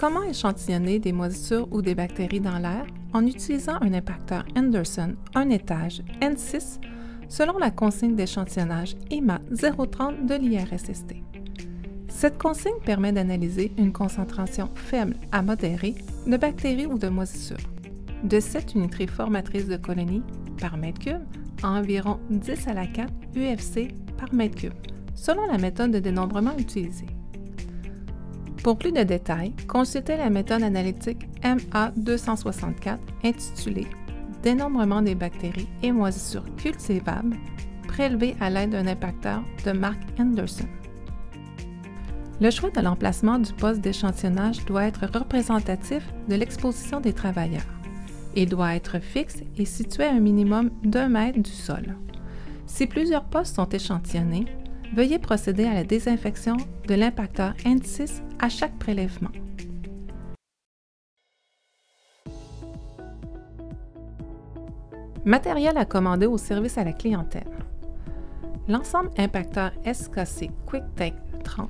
Comment échantillonner des moisissures ou des bactéries dans l'air en utilisant un impacteur Anderson, un étage N6, selon la consigne d'échantillonnage IMA 030 de l'IRSST. Cette consigne permet d'analyser une concentration faible à modérée de bactéries ou de moisissures, de 7 unités formatrices de colonies par mètre cube à environ 10 à la 4 UFC par mètre cube, selon la méthode de dénombrement utilisée. Pour plus de détails, consultez la méthode analytique MA264 intitulée « Dénombrement des bactéries et moisissures cultivables prélevées à l'aide d'un impacteur de marque Anderson ». Le choix de l'emplacement du poste d'échantillonnage doit être représentatif de l'exposition des travailleurs. Il doit être fixe et situé à un minimum d'1 mètre du sol. Si plusieurs postes sont échantillonnés, veuillez procéder à la désinfection de l'impacteur N6 à chaque prélèvement. Matériel à commander au service à la clientèle. L'ensemble impacteur SKC QuickTake 30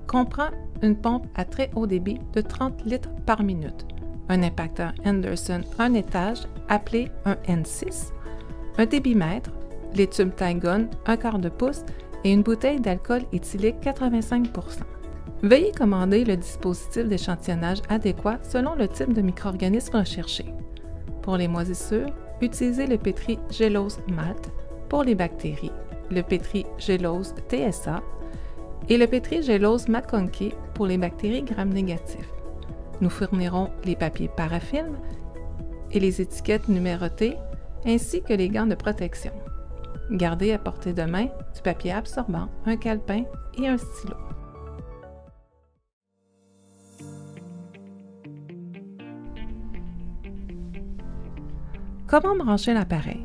comprend une pompe à très haut débit de 30 litres par minute, un impacteur Anderson un étage appelé un N6, un débitmètre, les tubes Tygon 1/4 de pouce et une bouteille d'alcool éthylique 85 %. Veuillez commander le dispositif d'échantillonnage adéquat selon le type de micro-organisme recherché. Pour les moisissures, utilisez le pétri Gélose Malt. Pour les bactéries, le pétri Gélose TSA et le pétri Gélose McConkey pour les bactéries gram-négatifs. Nous fournirons les papiers parafilm et les étiquettes numérotées ainsi que les gants de protection. Gardez à portée de main du papier absorbant, un calepin et un stylo. Comment brancher l'appareil?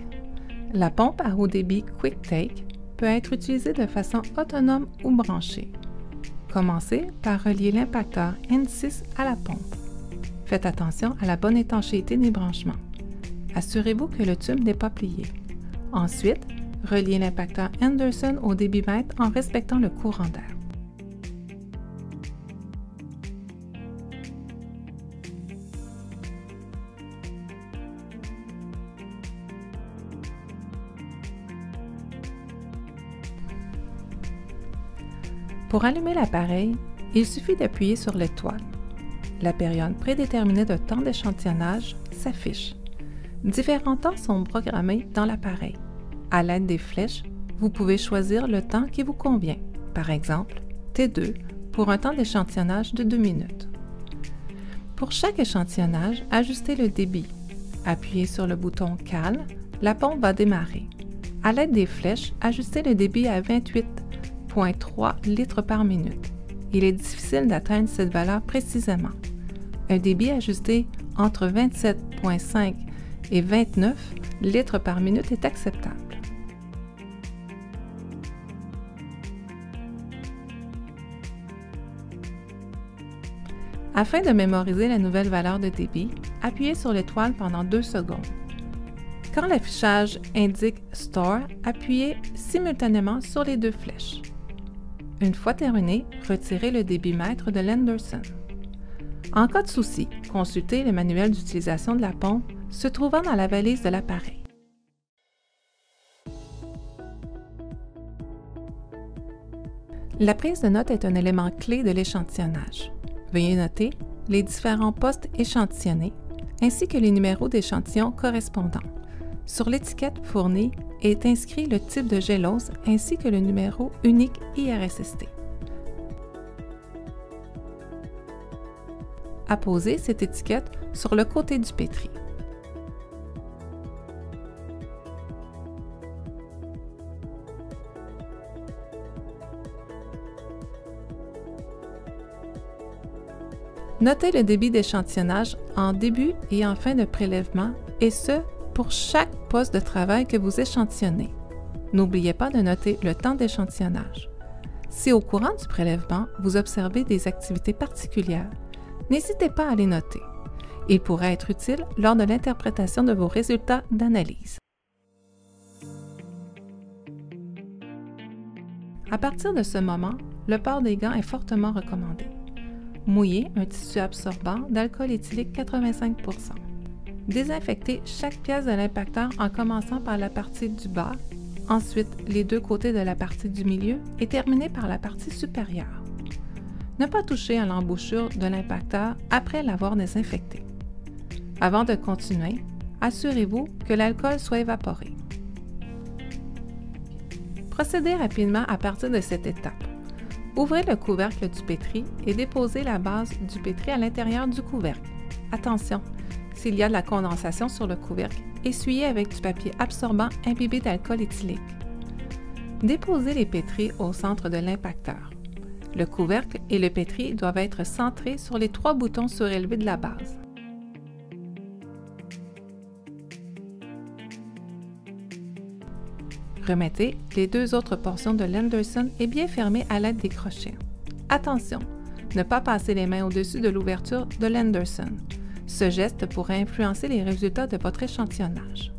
La pompe à haut débit QuickTake peut être utilisée de façon autonome ou branchée. Commencez par relier l'impacteur N6 à la pompe. Faites attention à la bonne étanchéité des branchements. Assurez-vous que le tube n'est pas plié. Ensuite, reliez l'impacteur Anderson au débitmètre en respectant le courant d'air. Pour allumer l'appareil, il suffit d'appuyer sur l'étoile. La période prédéterminée de temps d'échantillonnage s'affiche. Différents temps sont programmés dans l'appareil. À l'aide des flèches, vous pouvez choisir le temps qui vous convient, par exemple T2 pour un temps d'échantillonnage de 2 minutes. Pour chaque échantillonnage, ajustez le débit. Appuyez sur le bouton « Cal », la pompe va démarrer. À l'aide des flèches, ajustez le débit à 28,3 litres par minute. Il est difficile d'atteindre cette valeur précisément. Un débit ajusté entre 27,5 et 29 litres par minute est acceptable. Afin de mémoriser la nouvelle valeur de débit, appuyez sur l'étoile pendant 2 secondes. Quand l'affichage indique « Store », appuyez simultanément sur les 2 flèches. Une fois terminé, retirez le débitmètre de l'Anderson. En cas de souci, consultez le manuel d'utilisation de la pompe se trouvant dans la valise de l'appareil. La prise de notes est un élément clé de l'échantillonnage. Veuillez noter les différents postes échantillonnés ainsi que les numéros d'échantillon correspondants. Sur l'étiquette fournie est inscrit le type de gélose ainsi que le numéro unique IRSST. Apposez cette étiquette sur le côté du pétri. Notez le débit d'échantillonnage en début et en fin de prélèvement, et ce, pour chaque poste de travail que vous échantillonnez. N'oubliez pas de noter le temps d'échantillonnage. Si au courant du prélèvement, vous observez des activités particulières, n'hésitez pas à les noter. Il pourrait être utile lors de l'interprétation de vos résultats d'analyse. À partir de ce moment, le port des gants est fortement recommandé. Mouillez un tissu absorbant d'alcool éthylique 85 %. Désinfectez chaque pièce de l'impacteur en commençant par la partie du bas, ensuite les deux côtés de la partie du milieu et terminez par la partie supérieure. Ne pas toucher à l'embouchure de l'impacteur après l'avoir désinfecté. Avant de continuer, assurez-vous que l'alcool soit évaporé. Procédez rapidement à partir de cette étape. Ouvrez le couvercle du pétri et déposez la base du pétri à l'intérieur du couvercle. Attention, s'il y a de la condensation sur le couvercle, essuyez avec du papier absorbant imbibé d'alcool éthylique. Déposez les pétris au centre de l'impacteur. Le couvercle et le pétri doivent être centrés sur les 3 boutons surélevés de la base. Remettez les 2 autres portions de l'Henderson et bien fermez à l'aide des crochets. Attention, ne pas passer les mains au-dessus de l'ouverture de l'Henderson. Ce geste pourrait influencer les résultats de votre échantillonnage.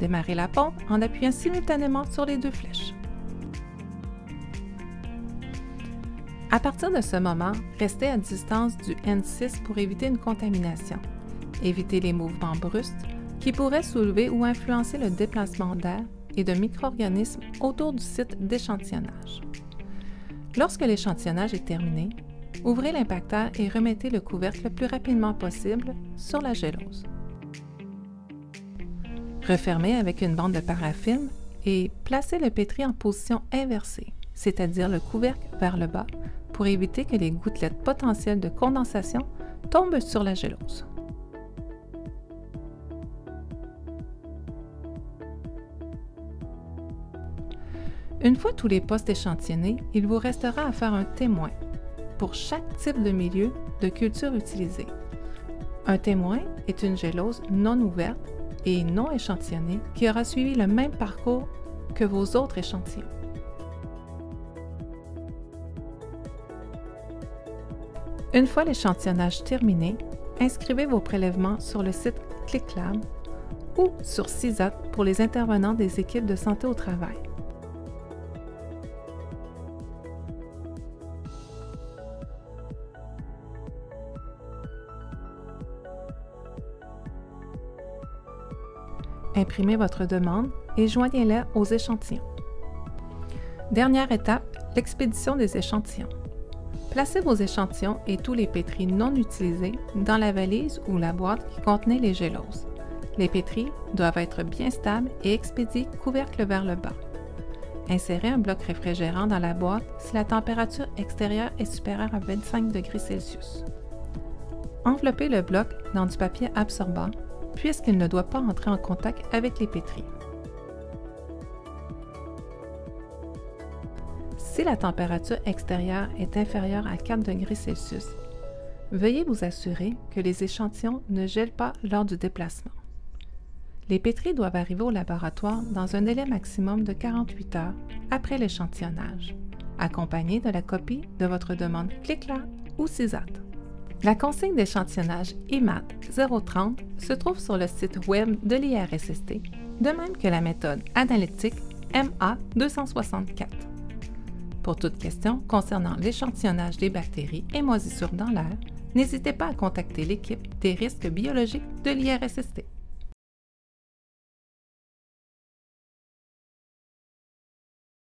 Démarrez la pompe en appuyant simultanément sur les 2 flèches. À partir de ce moment, restez à distance du N6 pour éviter une contamination. Évitez les mouvements brusques qui pourraient soulever ou influencer le déplacement d'air et de micro-organismes autour du site d'échantillonnage. Lorsque l'échantillonnage est terminé, ouvrez l'impacteur et remettez le couvercle le plus rapidement possible sur la gélose. Refermez avec une bande de paraffine et placez le pétri en position inversée, c'est-à-dire le couvercle vers le bas, pour éviter que les gouttelettes potentielles de condensation tombent sur la gélose. Une fois tous les postes échantillonnés, il vous restera à faire un témoin pour chaque type de milieu de culture utilisé. Un témoin est une gélose non ouverte et non échantillonnée qui aura suivi le même parcours que vos autres échantillons. Une fois l'échantillonnage terminé, inscrivez vos prélèvements sur le site ClickLab ou sur CISAT pour les intervenants des équipes de santé au travail. Imprimez votre demande et joignez-la aux échantillons. Dernière étape, l'expédition des échantillons. Placez vos échantillons et tous les pétris non utilisés dans la valise ou la boîte qui contenait les géloses. Les pétris doivent être bien stables et expédiés couvercle vers le bas. Insérez un bloc réfrigérant dans la boîte si la température extérieure est supérieure à 25 degrés Celsius. Enveloppez le bloc dans du papier absorbant puisqu'il ne doit pas entrer en contact avec les pétris. Si la température extérieure est inférieure à 4 degrés Celsius, veuillez vous assurer que les échantillons ne gèlent pas lors du déplacement. Les pétris doivent arriver au laboratoire dans un délai maximum de 48 heures après l'échantillonnage, accompagné de la copie de votre demande ClickLab ou CISAT. La consigne d'échantillonnage IMAT 030 se trouve sur le site web de l'IRSST, de même que la méthode analytique MA 264. Pour toute question concernant l'échantillonnage des bactéries et moisissures dans l'air, n'hésitez pas à contacter l'équipe des risques biologiques de l'IRSST.